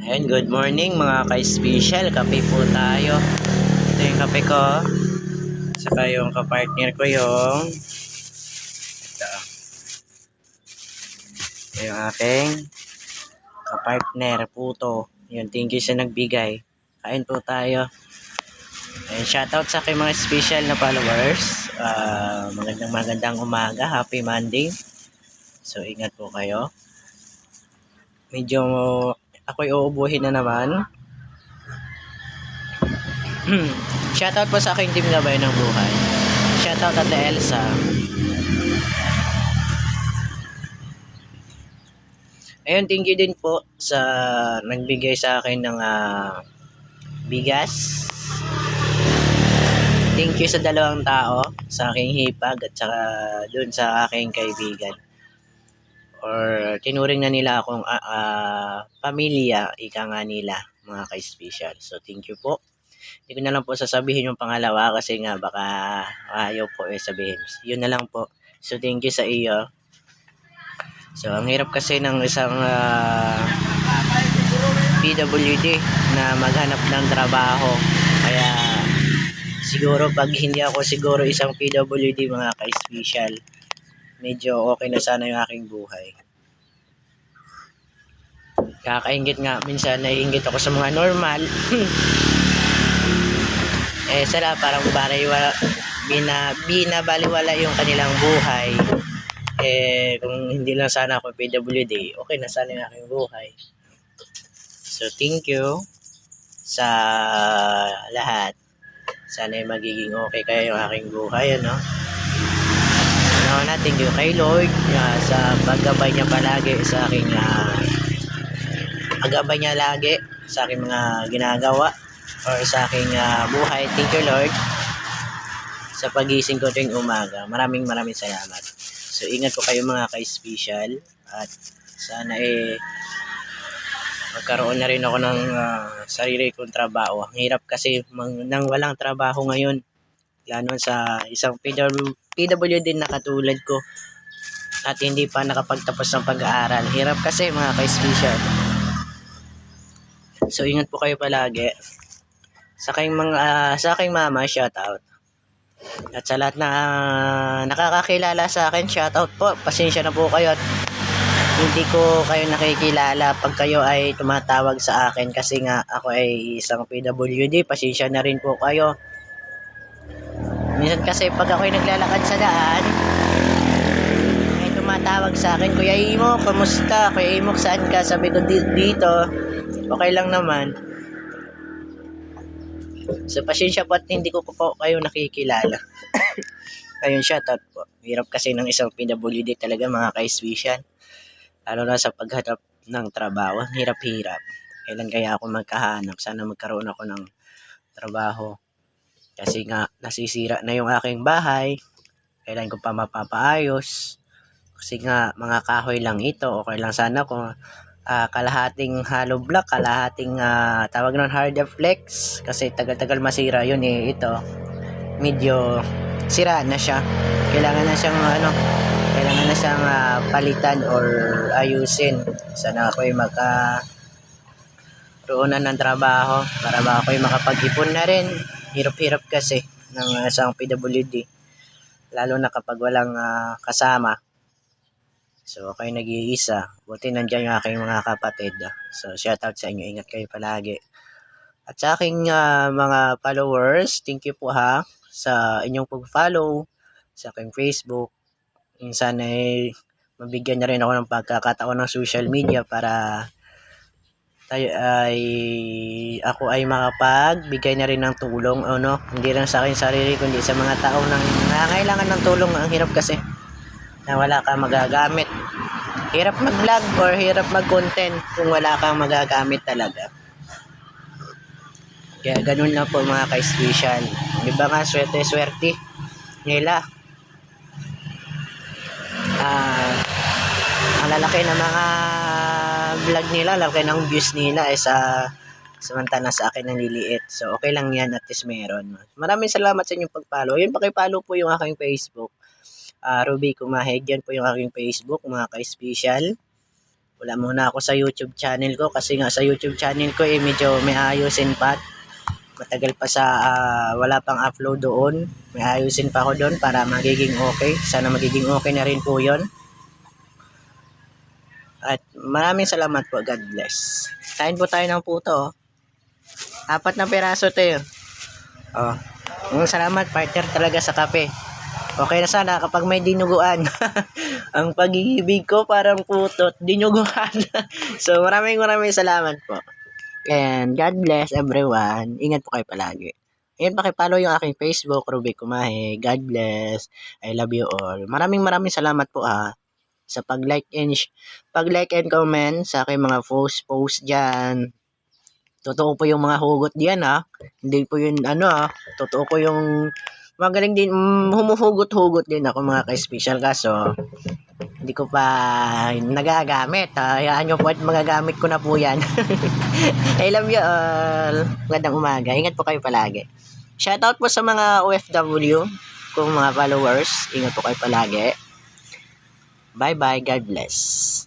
Ayan, good morning mga ka-special. Kape po tayo. Ito yung kape ko. Saka yung kapartner ko yung ito. Ito yung aking kapartner, Puto. Yun, thank you sa nagbigay. Kain po tayo. Ayan, shoutout sa aking mga special na followers. Magandang umaga. Happy Monday. So, ingat po kayo. Medyo ako'y uubuhin na naman. Shoutout po sa aking team Gabay ng Buhay. Shoutout at Elsa. Ayun, thank you din po sa nagbigay sa akin ng bigas. Thank you sa dalawang tao, sa aking hipag at saka dun sa aking kaibigan. Or tinuring na nila akong pamilya, ika nga nila, mga ka-special. So, thank you po. Hindi ko na lang po sasabihin yung pangalawa kasi nga baka ayaw po sabihin. Yun na lang po. So, thank you sa iyo. So, ang hirap kasi ng isang PWD na maghanap ng trabaho. Kaya, siguro pag hindi ako siguro isang PWD mga ka-special, medyo okay na sana yung aking buhay. Kakaingit nga, minsan naiingit ako sa mga normal. Sila parang binabaliwala yung kanilang buhay. Kung hindi lang sana ako PWD, okay na sana yung aking buhay. So, thank you sa lahat. Sana magiging okay kayo yung aking buhay, ano? Thank you kay Lord sa paggabay niya palagi sa aking paggabay niya lagi sa aking mga ginagawa or sa aking buhay. Thank you, Lord, sa pagising ko tuwing umaga. Maraming salamat. So, ingat po kayo mga ka-special at sana magkaroon na rin ako ng sarili kong trabaho. Ang hirap kasi nang walang trabaho ngayon. Lalo sa isang PWD na katulad ko at hindi pa nakapagtapos ng pag-aaral. Hirap kasi mga ka-special. So, ingat po kayo palagi. Sa aking mama, shoutout. At sa lahat na nakakakilala sa akin, shoutout po. Pasensya na po kayo at hindi ko kayo nakikilala pag kayo ay tumatawag sa akin kasi nga ako ay isang PWD. Pasensya na rin po kayo. Minsan kasi pag ako ay naglalakad sa daan, may tumatawag sa akin, Kuya Imo, kamusta? Kuya Imo, saan ka? Sabi ko dito, okay lang naman. So, pasensya po at hindi ko po kayo nakikilala. Ayun, shoutout po. Hirap kasi ng isang PWD talaga mga ka-special. Lalo na sa paghanap ng trabaho. Hirap-hirap. Kailan kaya ako magkahanap? Sana magkaroon ako ng trabaho. Kasi nga, nasisira na yung aking bahay. Kailan ko pa mapapaayos. Kasi nga, mga kahoy lang ito. Okay lang sana kung kalahating hollow block, kalahating tawag nun harder flex. Kasi tagal-tagal masira yun ito. Medyo sira na siya. Kailangan na siyang palitan or ayusin. Sana ako'y magkaroonan ng trabaho para ba ako'y makapag-ipon na rin. Hirap-hirap kasi ng isang PWD. Lalo na kapag walang kasama. So, ako'y nag-iisa. Buti nandiyan yung aking mga kapatid. So, shoutout sa inyo. Ingat kayo palagi. At sa aking mga followers, thank you po sa inyong pag-follow sa aking Facebook. Minsan ay mabigyan na rin ako ng pagkakataon ng social media para ako ay makapagbigay na rin ng tulong, hindi lang sa akin sarili kundi sa mga tao nang nangangailangan ng tulong. Ang hirap kasi na wala kang magagamit. Hirap mag-vlog or hirap mag-content kung wala kang magagamit talaga. Kaya ganun lang po mga ka-special. Iba nga swerte nila. Ang lalaki ng mga vlog nila, lalaki ng views nila samantala sa akin naliliit. So, okay lang yan at least meron. Maraming salamat sa inyong pag-follow. Yun, pakipollow po yung aking Facebook. Ruby Kumahig, yan po yung aking Facebook, mga ka-special. Wala muna ako sa YouTube channel ko kasi nga sa YouTube channel ko medyo may ayusin pa. Matagal pa sa wala pang upload doon. May ayusin pa ako doon para magiging okay. Sana magiging okay na rin po 'yon. At maraming salamat po. God bless. Kain po tayo ng puto. 4 na piraso tayo. Salamat partner talaga sa kape. Okay na sana kapag may dinuguan. Ang pag-ibig ko parang putot, dinuguan. So maraming salamat po. And God bless everyone. Ingat po kayo palagi. And pakipollow yung aking Facebook, Ruby Kumahe. God bless. I love you all. Maraming salamat po sa pag-like and comment sa aking mga post diyan. Totoo po yung mga hugot diyan Hindi po yun totoo po yung magaling din humuhugot-hugot din ako mga ka-special kaso hindi ko pa nagagamit. Hayaan nyo po at magagamit ko na po yan. I love you all. Magandang umaga. Ingat po kayo palagi. Shoutout po sa mga OFW kung mga followers. Ingat po kayo palagi. Bye-bye. God bless.